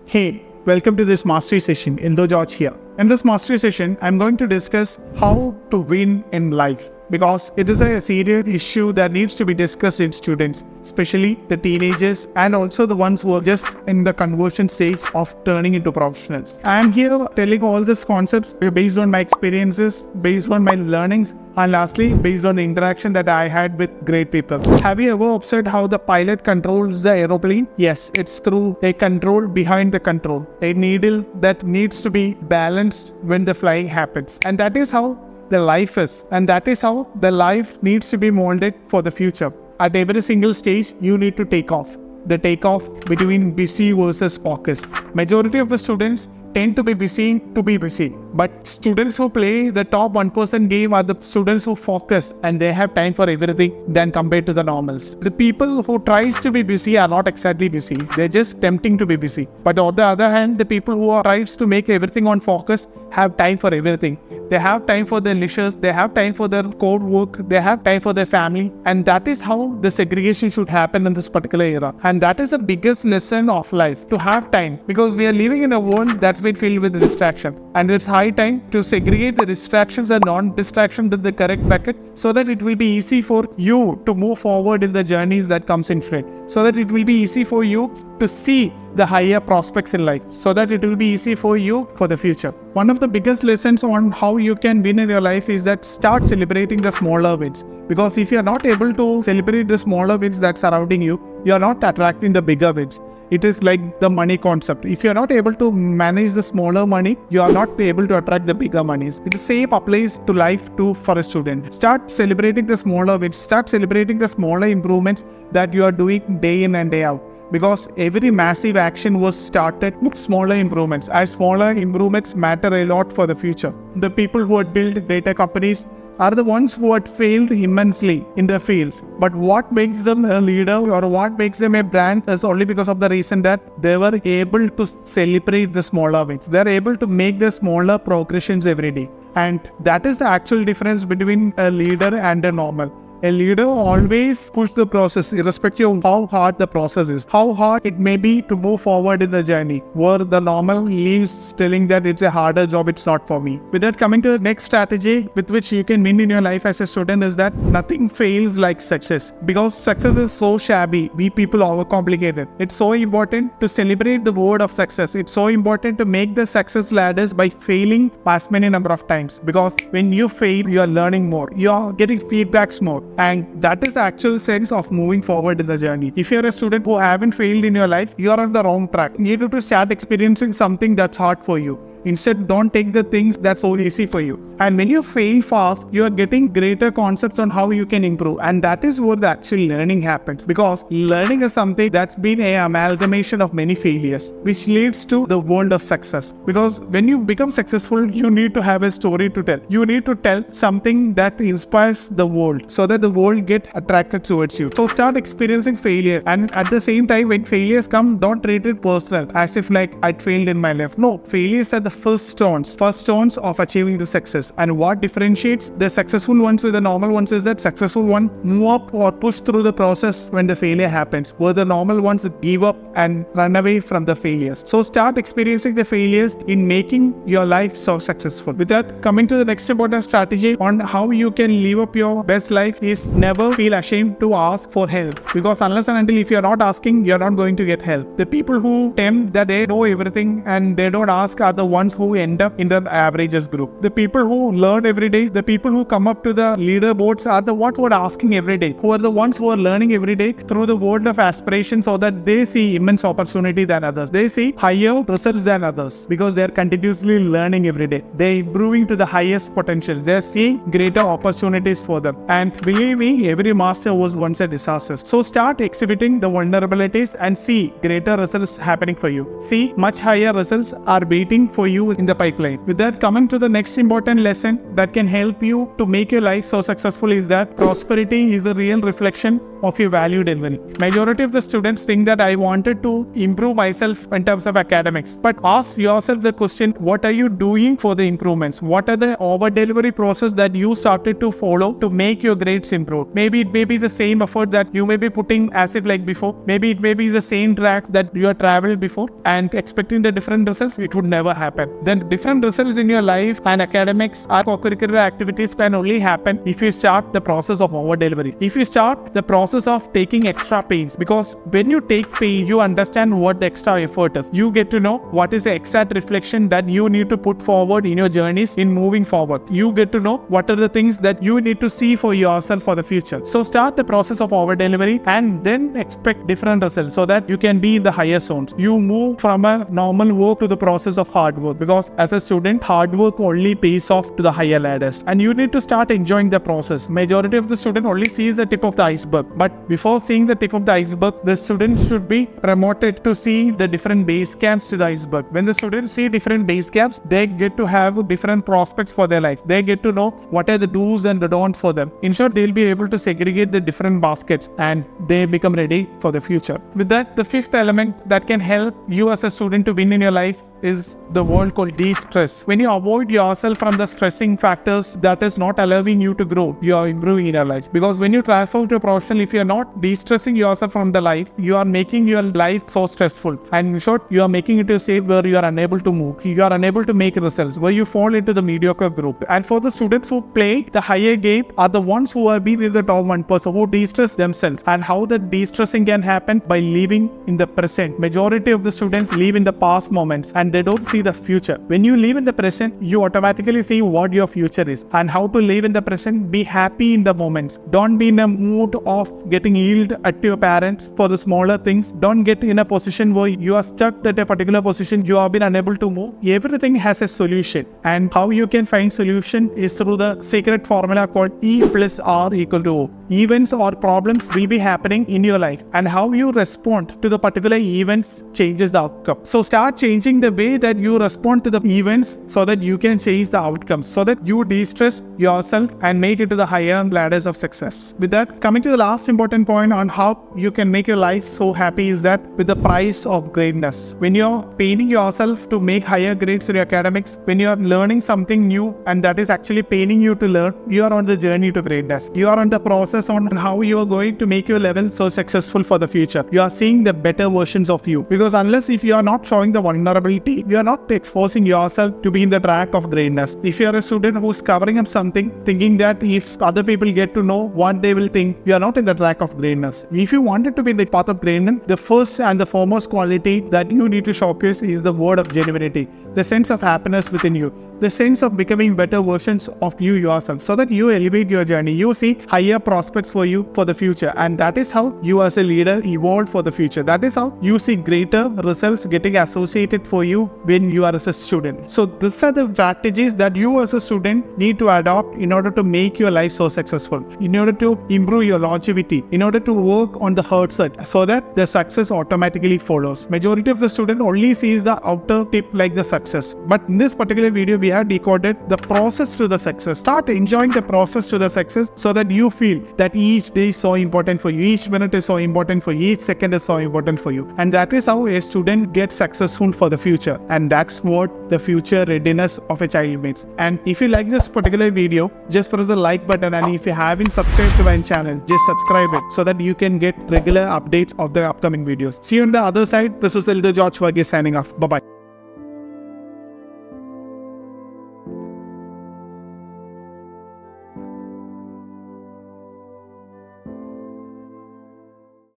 Hey, welcome to this mastery session. Eldo George here. In this mastery session, I'm going to discuss how to win in life because it is a serious issue that needs to be discussed in students, especially the teenagers and also the ones who are just in the conversion stage of turning into professionals. I'm here telling all these concepts based on my experiences, based on my learnings, and lastly, based on the interaction that I had with great people. Have you ever observed how the pilot controls the aeroplane? Yes, it's through a control behind the control, a needle that needs to be balanced when the flying happens. And that is how the life is. And that is how the life needs to be molded for the future. At every single stage, you need to take off. The takeoff between busy versus focus. Majority of the students tend to be busy to be busy. But students who play the top 1% game are the students who focus and they have time for everything than compared to the normals. The people who tries to be busy are not exactly busy. They're just tempting to be busy. But on the other hand, the people who tries to make everything on focus have time for everything. They have time for their leisures, they have time for their core work, they have time for their family. And that is how the segregation should happen in this particular era. And that is the biggest lesson of life, to have time. Because we are living in a world that's been filled with distraction. And it's high time to segregate the distractions and non-distractions in the correct bucket so that it will be easy for you to move forward in the journeys that comes in front. So that it will be easy for you to see the higher prospects in life, so that it will be easy for you for the future. One of the biggest lessons on how you can win in your life is that start celebrating the smaller wins. Because if you are not able to celebrate the smaller wins that's surrounding you, you are not attracting the bigger wins. It is like the money concept. If you are not able to manage the smaller money, you are not able to attract the bigger monies. The same applies to life too for a student. Start celebrating the smaller wins. Start celebrating the smaller improvements that you are doing day in and day out. Because every massive action was started with smaller improvements, and smaller improvements matter a lot for the future. The people who had built data companies are the ones who had failed immensely in their fields. But what makes them a leader or what makes them a brand is only because of the reason that they were able to celebrate the smaller wins. They're able to make the smaller progressions every day. And that is the actual difference between a leader and a normal. A leader always push the process irrespective of how hard the process is, how hard it may be to move forward in the journey, where the normal leaves telling that it's a harder job, it's not for me. With that, coming to the next strategy with which you can win in your life as a student is that nothing fails like success. Because success is so shabby, we people overcomplicate it. It's so important to celebrate the word of success. It's so important to make the success ladders by failing as many number of times. Because when you fail, you are learning more, you are getting feedbacks more. And that is the actual sense of moving forward in the journey. If you're a student who haven't failed in your life, you're on the wrong track. You need to start experiencing something that's hard for you. Instead, don't take the things that's so easy for you. And when you fail fast, you are getting greater concepts on how you can improve. And that is where the actual learning happens. Because learning is something that's been an amalgamation of many failures, which leads to the world of success. Because when you become successful, you need to have a story to tell. You need to tell something that inspires the world so that the world get attracted towards you. So start experiencing failure. And at the same time, when failures come, don't treat it personal as if like I failed in my life. No, failures are the first stones of achieving the success. And what differentiates the successful ones with the normal ones is that successful ones move up or push through the process when the failure happens, where the normal ones give up and run away from the failures. So start experiencing the failures in making your life so successful. With that, coming to the next important strategy on how you can live up your best life is never feel ashamed to ask for help. Because unless and until if you're not asking, you're not going to get help. The people who tempt that they know everything and they don't ask are the ones who end up in the averages group. The people who learn every day, the people who come up to the leaderboards are the ones who are asking every day, who are the ones who are learning every day through the world of aspiration so that they see immense opportunity than others. They see higher results than others because they are continuously learning every day. They're improving to the highest potential. They're seeing greater opportunities for them. And believe me, every master was once a disaster. So start exhibiting the vulnerabilities and see greater results happening for you. See much higher results are waiting for for you in the pipeline. With that, coming to the next important lesson that can help you to make your life so successful is that prosperity is the real reflection of your value delivery. Majority of the students think that I wanted to improve myself in terms of academics, but ask yourself the question, what are you doing for the improvements? What are the over delivery process that you started to follow to make your grades improve? Maybe it may be the same effort that you may be putting as if like before. Maybe it may be the same track that you have traveled before, and expecting the different results, it would never happen. Then different results in your life and academics or co-curricular activities can only happen if you start the process of over delivery. If you start the process of taking extra pains, because when you take pain, you understand what the extra effort is. You get to know what is the exact reflection that you need to put forward in your journeys in moving forward. You get to know what are the things that you need to see for yourself for the future. So start the process of over delivery and then expect different results so that you can be in the higher zones. You move from a normal work to the process of hard work, because as a student, hard work only pays off to the higher ladders, and you need to start enjoying the process. Majority of the student only sees the tip of the iceberg, but before seeing the tip of the iceberg, the students should be promoted to see the different base camps to the iceberg. When the students see different base camps, they get to have different prospects for their life. They get to know what are the do's and the don'ts for them. In short, they'll be able to segregate the different baskets and they become ready for the future. With that, the fifth element that can help you as a student to win in your life is the word called de-stress. When you avoid yourself from the stressing factors that is not allowing you to grow, you are improving in your life. Because when you transfer to a professional, if you are not de-stressing yourself from the life, you are making your life so stressful. And in short, you are making it to a state where you are unable to move. You are unable to make results, where you fall into the mediocre group. And for the students who play the higher game are the ones who have been in the top 1%, who de-stress themselves. And how the de-stressing can happen? By living in the present. Majority of the students live in the past moments and they don't see the future. When you live in the present, you automatically see what your future is and how to live in the present. Be happy in the moments. Don't be in a mood of getting yelled at your parents for the smaller things. Don't get in a position where you are stuck at a particular position, you have been unable to move. Everything has a solution, and how you can find solution is through the secret formula called E plus R equal to O. Events or problems will be happening in your life, and how you respond to the particular events changes the outcome. So start changing the way that you respond to the events so that you can change the outcomes, so that you de-stress yourself and make it to the higher ladders of success. With that, coming to the last important point on how you can make your life so happy is that with the price of greatness. When you're paining yourself to make higher grades in your academics, when you're learning something new and that is actually paining you to learn, you are on the journey to greatness. You are on the process on how you are going to make your level so successful for the future. You are seeing the better versions of you, because unless if you are not showing the vulnerability, you are not exposing yourself to be in the track of greatness. If you are a student who's covering up something, thinking that if other people get to know what they will think, you are not in the track of greatness. If you wanted to be in the path of greatness, the first and the foremost quality that you need to showcase is the word of genuinity, the sense of happiness within you, the sense of becoming better versions of you yourself, so that you elevate your journey. You see higher prospects for you for the future, and that is how you as a leader evolve for the future. That is how you see greater results getting associated for you when you are as a student. So these are the strategies that you as a student need to adopt in order to make your life so successful, in order to improve your longevity, in order to work on the hard side, so that the success automatically follows. Majority of the student only sees the outer tip like the success, but in this particular video we have decoded the process to the success. Start enjoying the process to the success so that you feel that each day is so important for you, each minute is so important for you, each second is so important for you. And that is how a student gets successful for the future, and that's what the future readiness of a child means. And if you like this particular video, just press the like button, and if you haven't subscribed to my channel, just subscribe it so that you can get regular updates of the upcoming videos. See you on the other side. This is Eldo Varghese signing off. Bye bye.